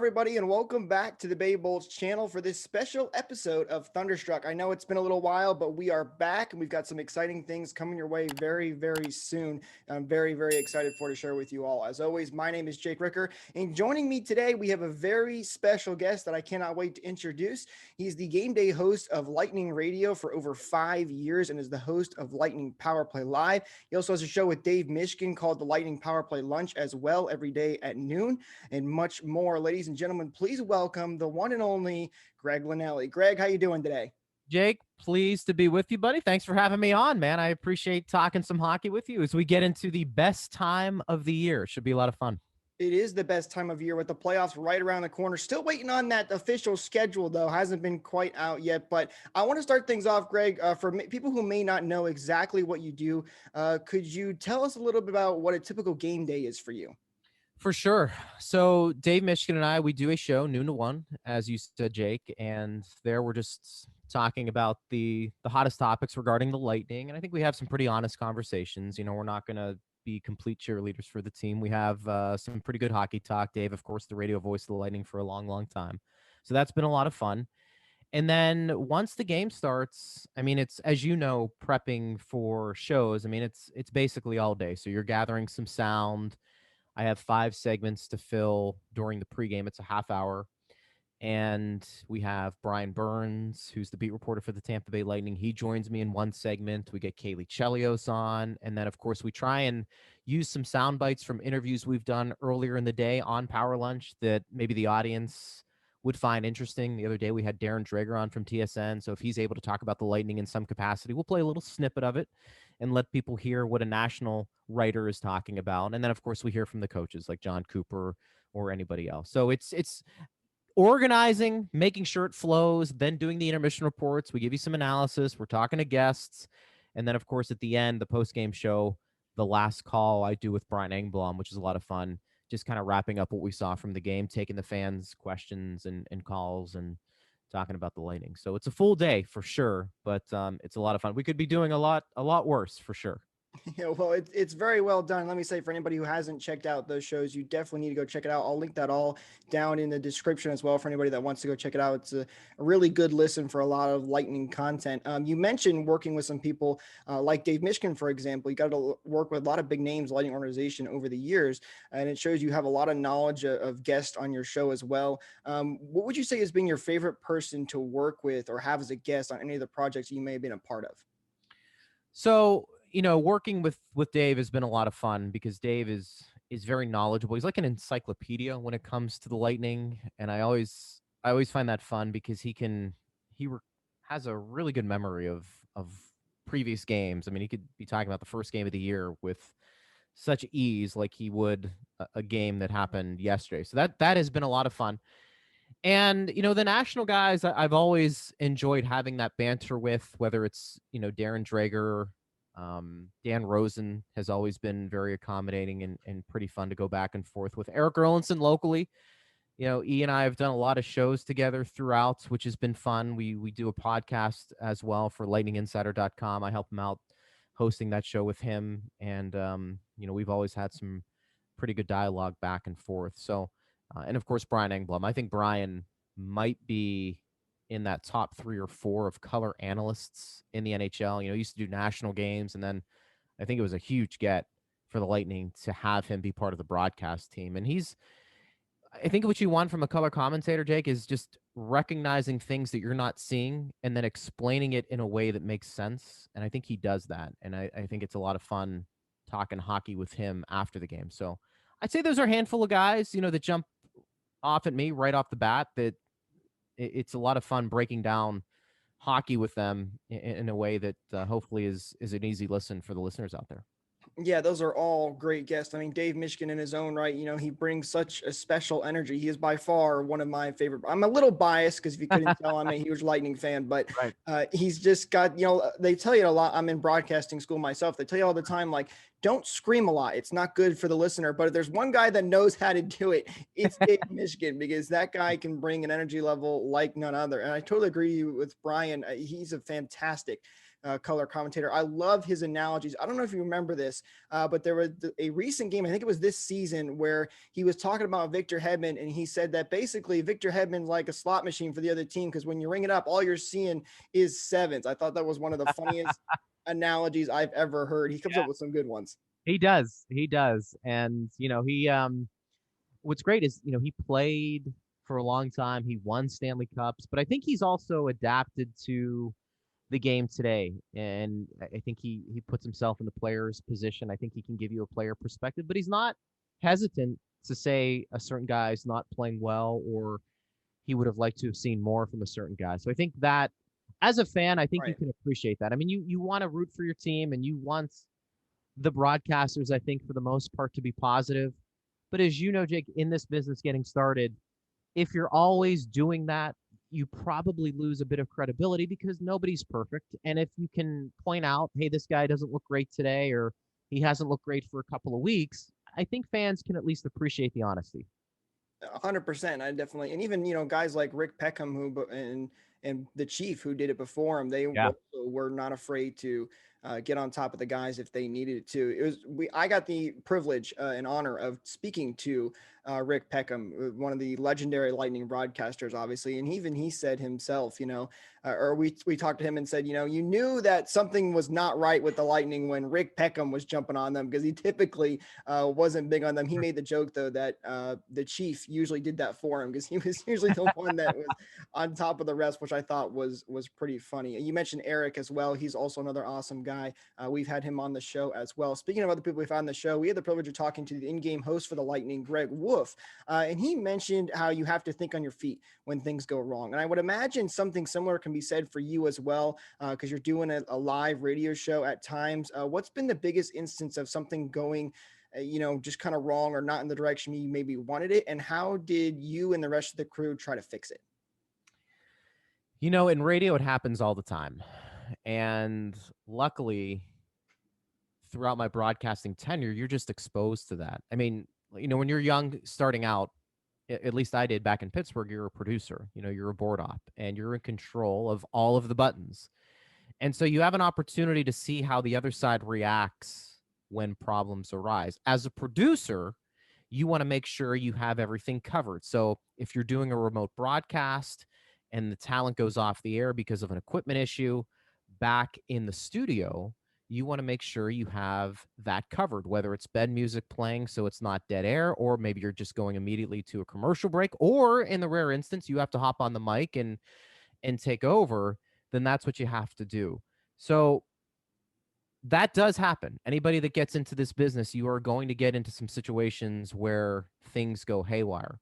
everybody, and welcome back to the Bay Bolts channel for this special episode of Thunderstruck. I know it's been a little while, but we are back, and we've got some exciting things coming your way very, very soon. I'm very, very excited to share with you all. As always, my name is Jake Ricker, and joining me today, we have a very special guest that I cannot wait to introduce. He's the game day host of Lightning Radio for over 5 years and is the host of Lightning Power Play Live. He also has a show with Dave Mishkin called the Lightning Power Play Lunch as well every day at noon, and much more. Ladies and gentlemen, please welcome the one and only Greg Linnelli. Greg, how you doing today? Jake, pleased to be with you, buddy. Thanks for having me on, man. I appreciate talking some hockey with you as we get into the best time of the year. Should be a lot of fun. It is the best time of year with the playoffs right around the corner. Still waiting on that official schedule, though. Hasn't been quite out yet. But I want to start things off, Greg. For people who may not know exactly what you do, could you tell us a little bit about what a typical game day is for you? For sure. So Dave Mishkin and I, we do a show noon to 1, as you said, Jake, and there we're just talking about the hottest topics regarding the Lightning. And I think we have some pretty honest conversations. You know, we're not going to be complete cheerleaders for the team. We have some pretty good hockey talk. Dave, of course, the radio voice of the Lightning for a long, long time. So that's been a lot of fun. And then once the game starts, I mean, it's, as you know, prepping for shows. I mean, it's basically all day. So you're gathering some sound. I have 5 segments to fill during the pregame. It's a half hour. And we have Brian Burns, who's the beat reporter for the Tampa Bay Lightning. He joins me in one segment. We get Kaylee Chelios on. And then, of course, we try and use some sound bites from interviews we've done earlier in the day on Power Lunch that maybe the audience would find interesting. The other day we had Darren Dreger on from TSN. So if he's able to talk about the Lightning in some capacity, we'll play a little snippet of it and let people hear what a national writer is talking about. And then, of course, we hear from the coaches like John Cooper or anybody else. So it's organizing, making sure it flows, then doing the intermission reports. We give you some analysis. We're talking to guests. And then, of course, at the end, the post-game show, the last call I do with Brian Engblom, which is a lot of fun, just kind of wrapping up what we saw from the game, taking the fans' questions and calls and talking about the Lightning. So it's a full day for sure, but it's a lot of fun. We could be doing a lot worse for sure. Yeah, well, it's very well done. Let me say, for anybody who hasn't checked out those shows, you definitely need to go check it out. I'll link that all down in the description as well for anybody that wants to go check it out. It's a really good listen for a lot of Lightning content. You mentioned working with some people like Dave Mishkin, for example. You got to work with a lot of big names, Lightning organization over the years, and it shows you have a lot of knowledge of guests on your show as well. What would you say has been your favorite person to work with or have as a guest on any of the projects you may have been a part of? So, you know, working with Dave has been a lot of fun because Dave is very knowledgeable. He's like an encyclopedia when it comes to the Lightning, and I always find that fun because he has a really good memory of previous games. I mean, he could be talking about the first game of the year with such ease, like he would a game that happened yesterday. So that has been a lot of fun. And, you know, the national guys, I've always enjoyed having that banter with, whether it's, you know, Darren Dreger. Dan Rosen has always been very accommodating and pretty fun to go back and forth with. Eric Erlinson locally. You know, E and I have done a lot of shows together throughout, which has been fun. We do a podcast as well for lightninginsider.com. I help him out hosting that show with him. And, you know, we've always had some pretty good dialogue back and forth. So, and of course, Brian Engblom. I think Brian might be in that top 3 or 4 of color analysts in the NHL. You know, he used to do national games, and then I think it was a huge get for the Lightning to have him be part of the broadcast team. And I think what you want from a color commentator, Jake, is just recognizing things that you're not seeing and then explaining it in a way that makes sense. And I think he does that. And I think it's a lot of fun talking hockey with him after the game. So I'd say those are a handful of guys, you know, that jump off at me right off the bat that it's a lot of fun breaking down hockey with them in a way that hopefully is an easy listen for the listeners out there. Yeah, those are all great guests. I mean, Dave Mishkin in his own right, you know, he brings such a special energy. He is by far one of my favorite. I'm a little biased because if you couldn't tell, I'm a huge Lightning fan, but Right. he's just got, you know, they tell you a lot. I'm in broadcasting school myself. They tell you all the time, like, don't scream a lot. It's not good for the listener, but if there's one guy that knows how to do it, it's Dave Michigan, because that guy can bring an energy level like none other. And I totally agree with Brian. He's a fantastic color commentator. I love his analogies. I don't know if you remember this, but there was a recent game, I think it was this season, where he was talking about Victor Hedman, and he said that basically Victor Hedman's like a slot machine for the other team, because when you ring it up, all you're seeing is sevens. I thought that was one of the funniest analogies I've ever heard. He comes Yeah, up with some good ones. he does. He does. And, he what's great is, he played for a long time. He won Stanley Cups, but I think he's also adapted to the game today. And I think he puts himself in the player's position. I think he can give you a player perspective, but he's not hesitant to say a certain guy is not playing well, or he would have liked to have seen more from a certain guy. So I think that as a fan, I think you Right. can appreciate that. I mean, you want to root for your team, and you want the broadcasters, I think, for the most part, to be positive. But as you know, Jake, in this business getting started, if you're always doing that, you probably lose a bit of credibility, because nobody's perfect. And if you can point out, hey, this guy doesn't look great today, or he hasn't looked great for a couple of weeks, I think fans can at least appreciate the honesty. 100%. I definitely, and even guys like Rick Peckham, and the Chief, who did it before him, they Yeah. also were not afraid to get on top of the guys if they needed it to. I got the privilege and honor of speaking to Rick Peckham, one of the legendary Lightning broadcasters, obviously, and he said himself, or we talked to him and said, you knew that something was not right with the Lightning when Rick Peckham was jumping on them, because he typically wasn't big on them. He made the joke, though, that the Chief usually did that for him, because he was usually the one that was on top of the rest, which I thought was pretty funny. You mentioned Eric as well. He's also another awesome guy. We've had him on the show as well. Speaking of other people we've had on the show, we had the privilege of talking to the in-game host for the Lightning, Greg Wolf, and he mentioned how you have to think on your feet when things go wrong. And I would imagine something similar can be said for you as well, because you're doing a live radio show at times. What's been the biggest instance of something going just kind of wrong, or not in the direction you maybe wanted it? And how did you and the rest of the crew try to fix it? In radio, it happens all the time. And luckily, throughout my broadcasting tenure, you're just exposed to that. I mean, when you're young, starting out, at least I did back in Pittsburgh, you're a producer, you're a board op, and you're in control of all of the buttons. And so you have an opportunity to see how the other side reacts when problems arise. As a producer, you want to make sure you have everything covered. So if you're doing a remote broadcast and the talent goes off the air because of an equipment issue, back in the studio, you want to make sure you have that covered, whether it's bed music playing so it's not dead air, or maybe you're just going immediately to a commercial break, or in the rare instance, you have to hop on the mic and take over, then that's what you have to do. So that does happen. Anybody that gets into this business, you are going to get into some situations where things go haywire.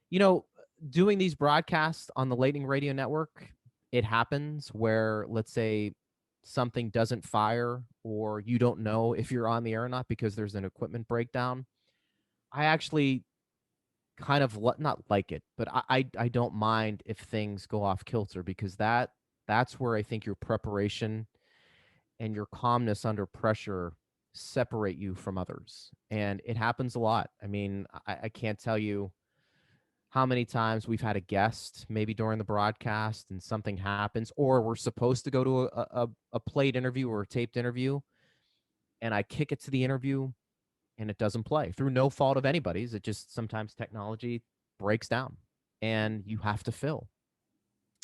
You know, Doing these broadcasts on the Lightning Radio Network, it happens where, let's say, something doesn't fire, or you don't know if you're on the air or not because there's an equipment breakdown. I actually kind of not like it, but I don't mind if things go off kilter, because that's where I think your preparation and your calmness under pressure separate you from others. And it happens a lot. I mean, I can't tell you how many times we've had a guest maybe during the broadcast and something happens, or we're supposed to go to a played interview or a taped interview, and I kick it to the interview and it doesn't play through no fault of anybody's. It just, sometimes technology breaks down and you have to fill.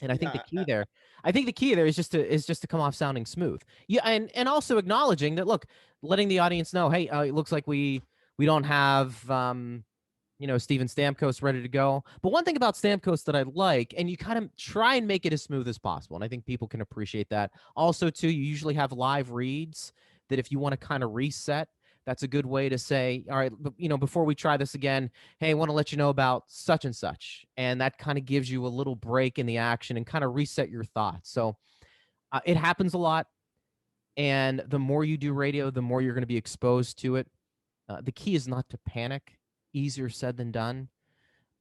And I think the Yeah, key there, is just to come off sounding smooth. Yeah, and also acknowledging that, look, letting the audience know, hey, it looks like we don't have Steven Stamkos ready to go. But one thing about Stamkos that I like, and you kind of try and make it as smooth as possible, and I think people can appreciate that. Also, too, you usually have live reads that if you want to kind of reset, that's a good way to say, all right, before we try this again, hey, I want to let you know about such and such. And that kind of gives you a little break in the action and kind of reset your thoughts. So it happens a lot. And the more you do radio, the more you're going to be exposed to it. The key is not to panic. Easier said than done.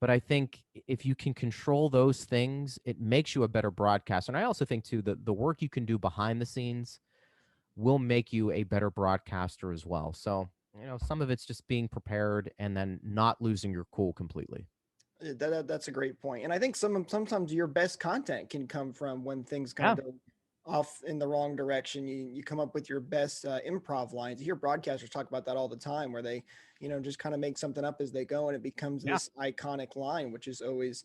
But I think if you can control those things, it makes you a better broadcaster. And I also think, too, that the work you can do behind the scenes, will make you a better broadcaster as well. So, some of it's just being prepared and then not losing your cool completely. That's a great point. And I think sometimes your best content can come from when things kind Yeah. of go off in the wrong direction. You come up with your best improv lines. You hear broadcasters talk about that all the time, where they just kind of make something up as they go, and it becomes Yeah. this iconic line, which is always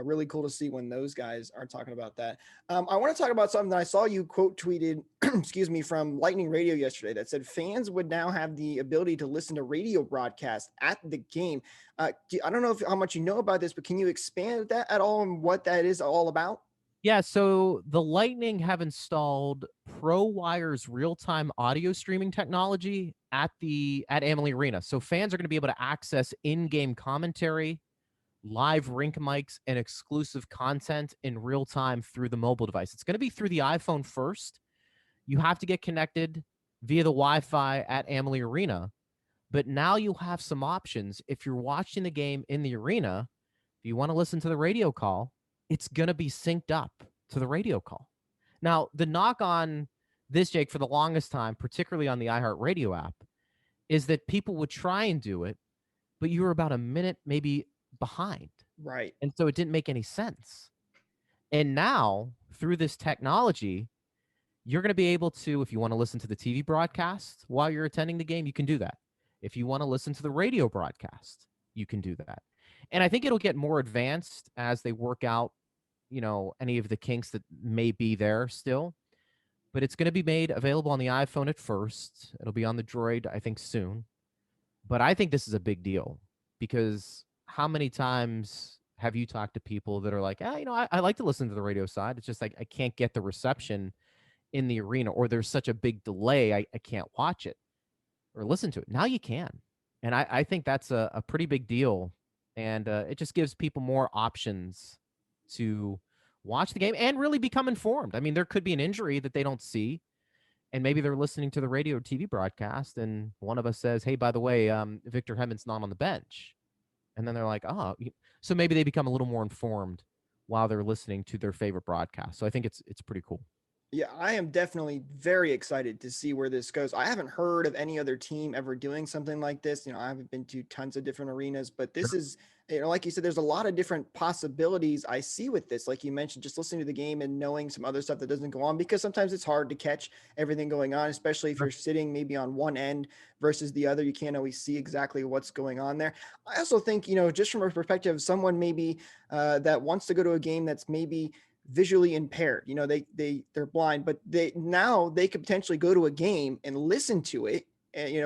really cool to see when those guys are talking about that. I want to talk about something that I saw you quote tweeted, excuse me, from Lightning Radio yesterday that said fans would now have the ability to listen to radio broadcasts at the game. I don't know how much you know about this, but can you expand that at all and what that is all about? Yeah, so the Lightning have installed ProWire's real-time audio streaming technology at Amalie Arena. So fans are going to be able to access in-game commentary, live rink mics, and exclusive content in real time through the mobile device. It's going to be through the iPhone first. You have to get connected via the Wi-Fi at Amalie Arena, but now you have some options. If you're watching the game in the arena, if you want to listen to the radio call, it's going to be synced up to the radio call. Now, the knock on this, Jake, for the longest time, particularly on the iHeartRadio app, is that people would try and do it, but you were about a minute maybe behind. Right. And so it didn't make any sense. And now, through this technology, you're going to be able to, if you want to listen to the TV broadcast while you're attending the game, you can do that. If you want to listen to the radio broadcast, you can do that. And I think it'll get more advanced as they work out, any of the kinks that may be there still. But it's going to be made available on the iPhone at first. It'll be on the Droid, I think, soon. But I think this is a big deal because how many times have you talked to people that are like, I like to listen to the radio side. It's just like I can't get the reception in the arena, or there's such a big delay, I can't watch it or listen to it. Now you can. And I think that's a pretty big deal. And it just gives people more options to watch the game and really become informed. I mean, there could be an injury that they don't see, and maybe they're listening to the radio or TV broadcast, and one of us says, "Hey, by the way, Victor Hedman's not on the bench," and then they're like, "Oh," so maybe they become a little more informed while they're listening to their favorite broadcast. So I think it's pretty cool. Yeah, I am definitely very excited to see where this goes. I haven't heard of any other team ever doing something like this. I haven't been to tons of different arenas, but this is, like you said, there's a lot of different possibilities I see with this. Like you mentioned, just listening to the game and knowing some other stuff that doesn't go on, because sometimes it's hard to catch everything going on, especially if you're sitting maybe on one end versus the other. You can't always see exactly what's going on there. I also think, just from a perspective of someone maybe that wants to go to a game that's maybe visually impaired, they're blind, but they could potentially go to a game and listen to it,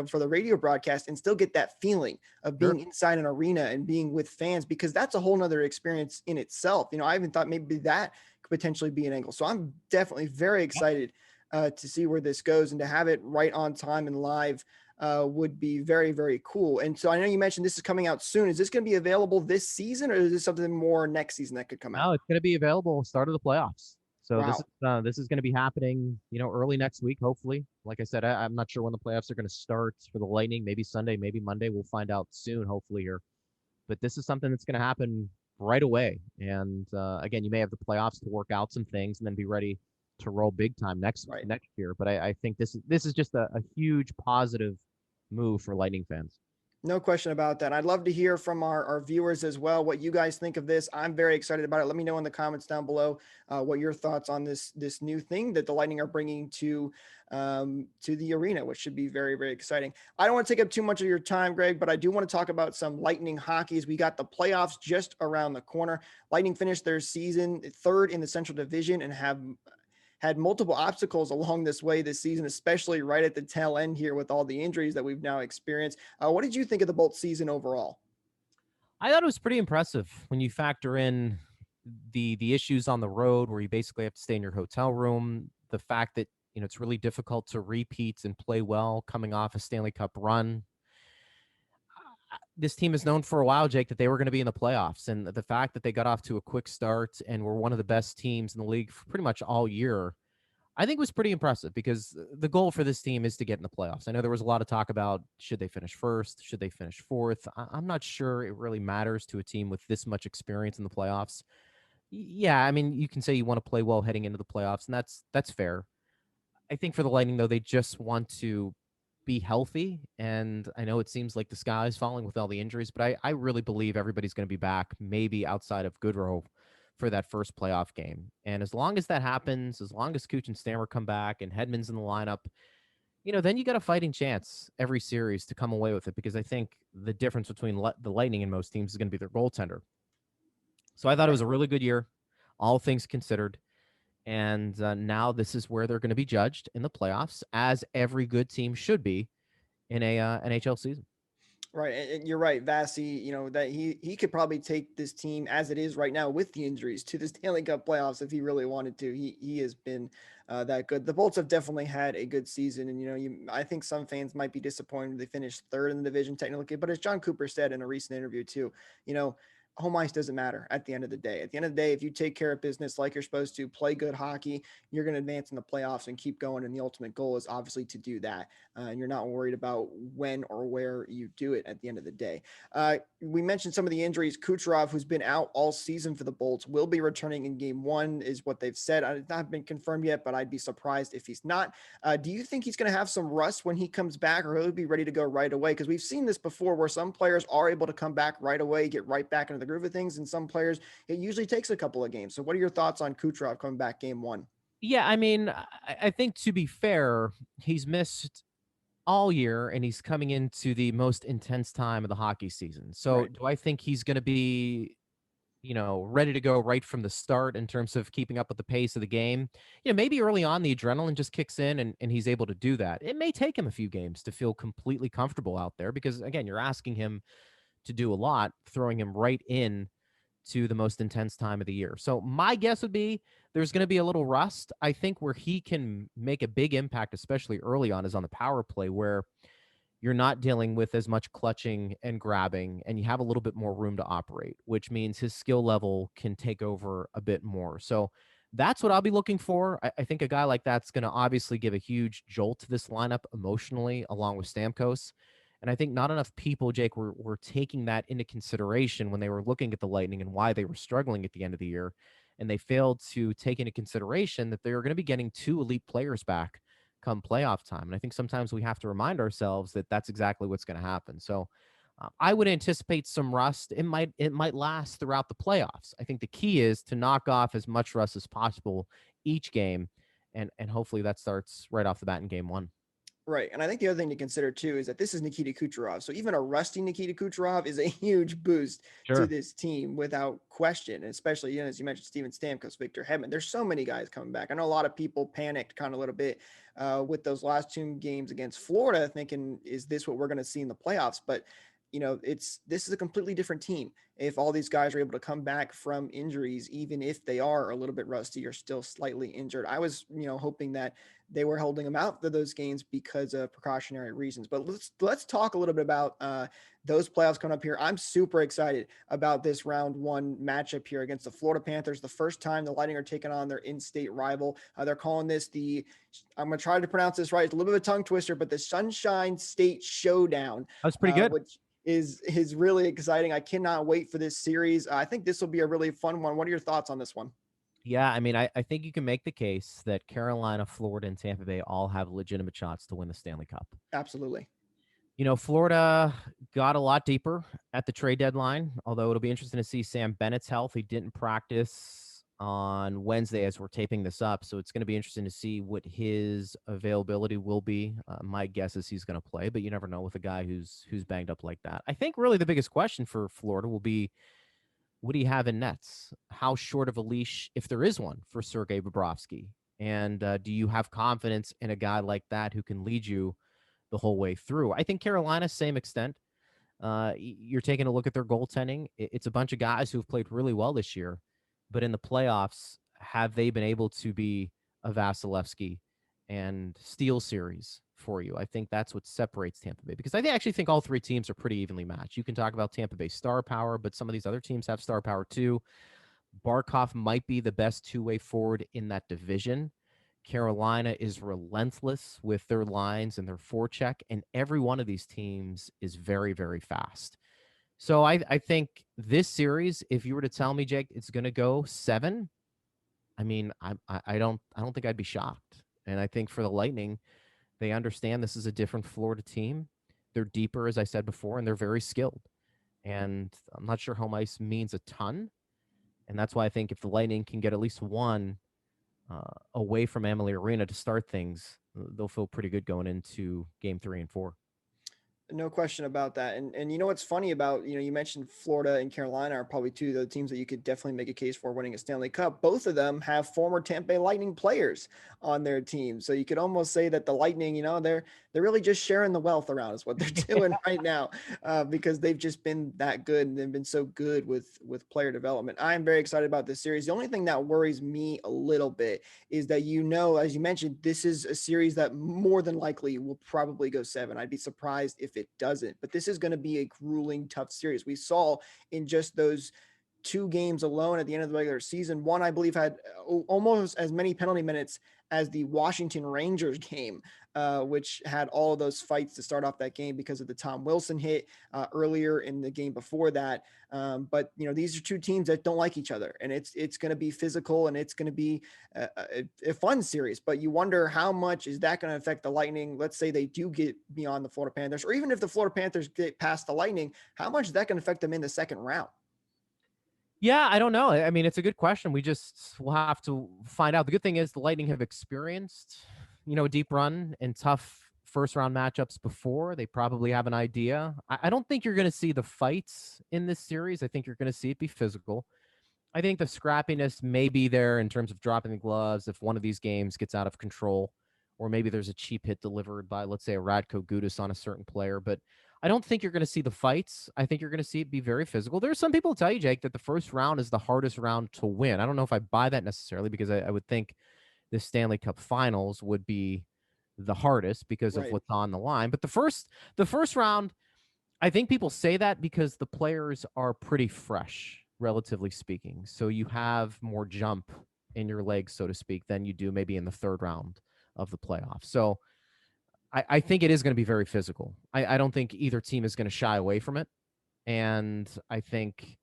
for the radio broadcast, and still get that feeling of Sure. being inside an arena and being with fans, because that's a whole nother experience in itself. I even thought maybe that could potentially be an angle. So I'm definitely very excited to see where this goes, and to have it right on time and live would be very, very cool. And so I know you mentioned this is coming out soon. Is this going to be available this season, or is this something more next season that could come out? No, it's going to be available start of the playoffs. So Wow. this is going to be happening, early next week, hopefully. Like I said, I'm not sure when the playoffs are going to start for the Lightning. Maybe Sunday, maybe Monday. We'll find out soon, hopefully here. But this is something that's going to happen right away. And again, you may have the playoffs to work out some things and then be ready to roll big time next Right. year. But I think this is just a huge positive move for Lightning fans. No question about that. I'd love to hear from our viewers as well, what you guys think of this. I'm very excited about it. Let me know in the comments down below what your thoughts on this new thing that the Lightning are bringing to the arena, which should be very, very exciting. I don't want to take up too much of your time, Greg, but I do want to talk about some Lightning hockey as we got the playoffs just around the corner. Lightning finished their season third in the Central Division and have had multiple obstacles along this way this season, especially right at the tail end here with all the injuries that we've now experienced. What did you think of the Bolt season overall? I thought it was pretty impressive when you factor in the issues on the road where you basically have to stay in your hotel room, the fact that it's really difficult to repeat and play well coming off a Stanley Cup run. This team is known for a while, Jake, that they were going to be in the playoffs, and the fact that they got off to a quick start and were one of the best teams in the league for pretty much all year, I think was pretty impressive, because the goal for this team is to get in the playoffs. I know there was a lot of talk about should they finish first, should they finish fourth. I'm not sure it really matters to a team with this much experience in the playoffs. Yeah, I mean, you can say you want to play well heading into the playoffs, and that's fair. I think for the Lightning, though, they just want to be healthy. And I know it seems like the sky is falling with all the injuries, but I really believe everybody's going to be back, maybe outside of Goodrow for that first playoff game. And as long as that happens, as long as Cooch and Stammer come back and Hedman's in the lineup, then you got a fighting chance every series to come away with it, because I think the difference between the Lightning and most teams is going to be their goaltender. So I thought it was Right. a really good year, all things considered. And now this is where they're going to be judged in the playoffs, as every good team should be in a NHL season. Right, and you're right, Vasi. That he could probably take this team as it is right now with the injuries to the Stanley Cup playoffs if he really wanted to. He has been that good. The Bolts have definitely had a good season, and I think some fans might be disappointed they finished third in the division technically, but as John Cooper said in a recent interview too, you know. Home ice doesn't matter at the end of the day. At the end of the day, if you take care of business like you're supposed to, play good hockey, you're going to advance in the playoffs and keep going. And the ultimate goal is obviously to do that. And you're not worried about when or where you do it at the end of the day. We mentioned some of the injuries. Kucherov, who's been out all season for the Bolts, will be returning in game one, is what they've said. It's not been confirmed yet, but I'd be surprised if he's not. Do you think he's going to have some rust when he comes back, or he'll be ready to go right away? Because we've seen this before where some players are able to come back right away, get right back into the groove of things, and some players, it usually takes a couple of games. So what are your thoughts on Kucherov coming back game one? Yeah, I mean, I think, to be fair, he's missed all year and he's coming into the most intense time of the hockey season. So Right. do I think he's going to be, ready to go right from the start in terms of keeping up with the pace of the game? Maybe early on the adrenaline just kicks in and he's able to do that. It may take him a few games to feel completely comfortable out there, because again, you're asking him to do a lot, throwing him right in to the most intense time of the year. So my guess would be there's going to be a little rust. I think where he can make a big impact, especially early on, is on the power play, where you're not dealing with as much clutching and grabbing, and you have a little bit more room to operate, which means his skill level can take over a bit more. So that's what I'll be looking for. I think a guy like that's going to obviously give a huge jolt to this lineup emotionally, along with Stamkos. And I think not enough people, Jake, were taking that into consideration when they were looking at the Lightning and why they were struggling at the end of the year. And they failed to take into consideration that they were going to be getting two elite players back come playoff time. And I think sometimes we have to remind ourselves that that's exactly what's going to happen. So I would anticipate some rust. It might last throughout the playoffs. I think the key is to knock off as much rust as possible each game, and hopefully that starts right off the bat in game one. Right. And I think the other thing to consider too is that this is Nikita Kucherov. So even a rusty Nikita Kucherov is a huge boost to Sure. this team without question. And especially, as you mentioned, Steven Stamkos, Victor Hedman. There's so many guys coming back. I know a lot of people panicked kind of a little bit with those last two games against Florida, thinking, is this what we're going to see in the playoffs? But this is a completely different team. If all these guys are able to come back from injuries, even if they are a little bit rusty or still slightly injured, I was, hoping that they were holding them out for those games because of precautionary reasons. But let's talk a little bit about those playoffs coming up here. I'm super excited about this round one matchup here against the Florida Panthers. The first time the Lightning are taking on their in-state rival. They're calling this I'm going to try to pronounce this right. It's a little bit of a tongue twister, but the Sunshine State Showdown, That's pretty good. which is really exciting. I cannot wait for this series. I think this will be a really fun one. What are your thoughts on this one? Yeah, I mean, I think you can make the case that Carolina, Florida, and Tampa Bay all have legitimate shots to win the Stanley Cup. Absolutely. Florida got a lot deeper at the trade deadline, although it'll be interesting to see Sam Bennett's health. He didn't practice on Wednesday as we're taping this up, so it's going to be interesting to see what his availability will be. My guess is he's going to play, but you never know with a guy who's banged up like that. I think really the biggest question for Florida will be, what do you have in nets? How short of a leash, if there is one, for Sergei Bobrovsky? And do you have confidence in a guy like that who can lead you the whole way through? I think Carolina, same extent. You're taking a look at their goaltending. It's a bunch of guys who have played really well this year, but in the playoffs, have they been able to be a Vasilevsky and steal series for you? I think that's what separates Tampa Bay, because I actually think all three teams are pretty evenly matched. You can talk about Tampa Bay star power, but some of these other teams have star power too. Barkov might be the best two-way forward in that division. Carolina is relentless with their lines and their forecheck, and every one of these teams is very, very fast. So I think this series, if you were to tell me, Jake, it's going to go seven, I mean, I don't think I'd be shocked. And I think for the Lightning, they understand this is a different Florida team. They're deeper, as I said before, and they're very skilled. And I'm not sure home ice means a ton. And that's why I think if the Lightning can get at least one away from Amalie Arena to start things, they'll feel pretty good going into game 3 and 4. No question about that. And you know what's funny about, you mentioned Florida and Carolina are probably two of the teams that you could definitely make a case for winning a Stanley Cup. Both of them have former Tampa Bay Lightning players on their team. So you could almost say that the Lightning, they're really just sharing the wealth around is what they're doing right now, because they've just been that good and they've been so good with player development. I'm very excited about this series. The only thing that worries me a little bit is that, as you mentioned, this is a series that more than likely will probably go 7. I'd be surprised if it doesn't, but this is going to be a grueling, tough series. We saw in just those 2 games alone at the end of the regular season, one, I believe, had almost as many penalty minutes as the Washington Rangers game, which had all of those fights to start off that game because of the Tom Wilson hit earlier in the game before that. But these are 2 teams that don't like each other, and it's going to be physical, and it's going to be a fun series. But you wonder how much is that going to affect the Lightning? Let's say they do get beyond the Florida Panthers, or even if the Florida Panthers get past the Lightning, how much is that going to affect them in the second round? Yeah, I don't know. I mean, it's a good question. We'll have to find out. The good thing is the Lightning have experienced, a deep run and tough first round matchups before. They probably have an idea. I don't think you're going to see the fights in this series. I think you're going to see it be physical. I think the scrappiness may be there in terms of dropping the gloves if one of these games gets out of control, or maybe there's a cheap hit delivered by, let's say, a Radko Gudas on a certain player. But I don't think you're going to see the fights. I think you're going to see it be very physical. There's some people tell you, Jake, that the first round is the hardest round to win. I don't know if I buy that necessarily, because I would think the Stanley Cup Finals would be the hardest because of Right. what's on the line. But the first round, I think people say that because the players are pretty fresh, relatively speaking. So you have more jump in your legs, so to speak, than you do maybe in the third round of the playoffs. So I think it is going to be very physical. I don't think either team is going to shy away from it. And I think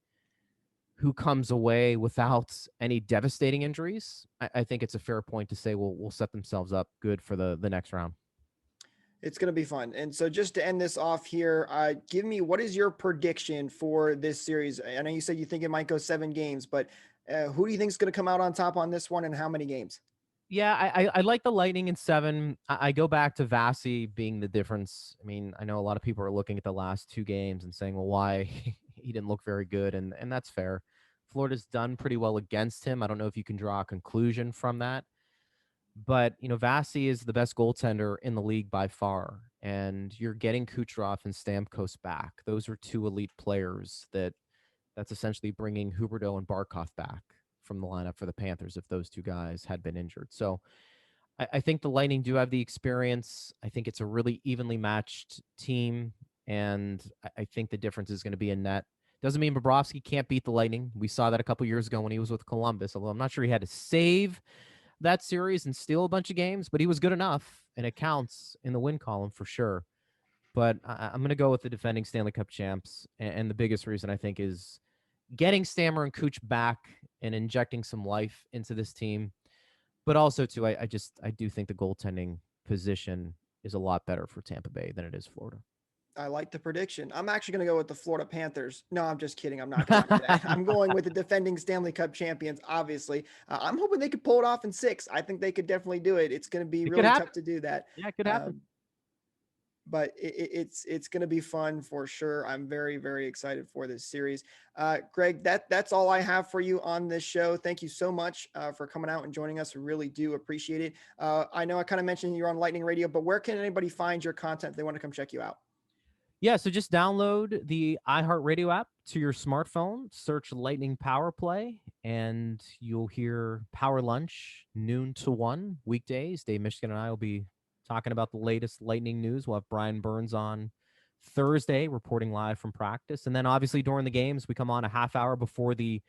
who comes away without any devastating injuries, I think it's a fair point to say we'll set themselves up good for the next round. It's going to be fun. And so just to end this off here, give me, what is your prediction for this series? I know you said you think it might go 7 games, but who do you think is going to come out on top on this one, and how many games? Yeah, I like the Lightning in 7. I go back to Vasi being the difference. I mean, I know a lot of people are looking at the last 2 games and saying, well, why he didn't look very good, and that's fair. Florida's done pretty well against him. I don't know if you can draw a conclusion from that. But, Vasi is the best goaltender in the league by far. And you're getting Kucherov and Stamkos back. Those are 2 elite players that's essentially bringing Huberdeau and Barkov back from the lineup for the Panthers if those 2 guys had been injured. So I think the Lightning do have the experience. I think it's a really evenly matched team. And I think the difference is going to be in net. Doesn't mean Bobrovsky can't beat the Lightning. We saw that a couple years ago when he was with Columbus, although I'm not sure he had to save that series and steal a bunch of games, but he was good enough, and it counts in the win column for sure. But I'm going to go with the defending Stanley Cup champs, and the biggest reason I think is getting Stammer and Cooch back and injecting some life into this team. But also, too, I do think the goaltending position is a lot better for Tampa Bay than it is Florida. I like the prediction. I'm actually going to go with the Florida Panthers. No, I'm just kidding. I'm not going to do that. I'm going with the defending Stanley Cup champions, obviously. I'm hoping they could pull it off in 6. I think they could definitely do it. It's going to be really tough to do that. Yeah, it could happen. But it's going to be fun for sure. I'm very, very excited for this series. Greg, that's all I have for you on this show. Thank you so much for coming out and joining us. We really do appreciate it. I know I kind of mentioned you're on Lightning Radio, but where can anybody find your content if they want to come check you out? Yeah, so just download the iHeartRadio app to your smartphone, search Lightning Power Play, and you'll hear Power Lunch, noon to 1, weekdays. Dave Michigan and I will be talking about the latest Lightning news. We'll have Brian Burns on Thursday, reporting live from practice. And then obviously during the games, we come on a half hour before the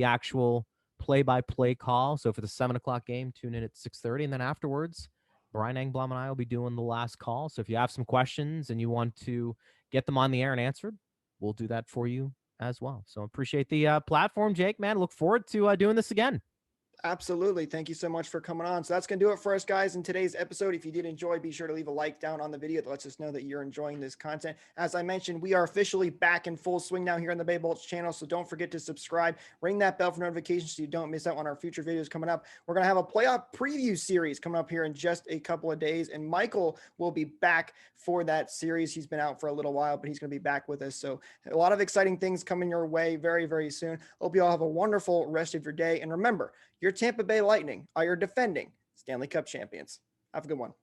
actual play-by-play call. So for the 7 o'clock game, tune in at 6:30. And then afterwards, Brian Engblom and I will be doing the last call. So if you have some questions and you want to get them on the air and answered, we'll do that for you as well. So appreciate the platform, Jake, man. Look forward to doing this again. Absolutely. Thank you so much for coming on. So that's going to do it for us, guys, in today's episode. If you did enjoy, be sure to leave a like down on the video that lets us know that you're enjoying this content. As I mentioned, we are officially back in full swing now here on the Bay Bolts channel. So don't forget to subscribe, ring that bell for notifications so you don't miss out on our future videos coming up. We're going to have a playoff preview series coming up here in just a couple of days. And Michael will be back for that series. He's been out for a little while, but he's going to be back with us. So a lot of exciting things coming your way very, very soon. Hope you all have a wonderful rest of your day. And remember, your Tampa Bay Lightning are your defending Stanley Cup champions. Have a good one.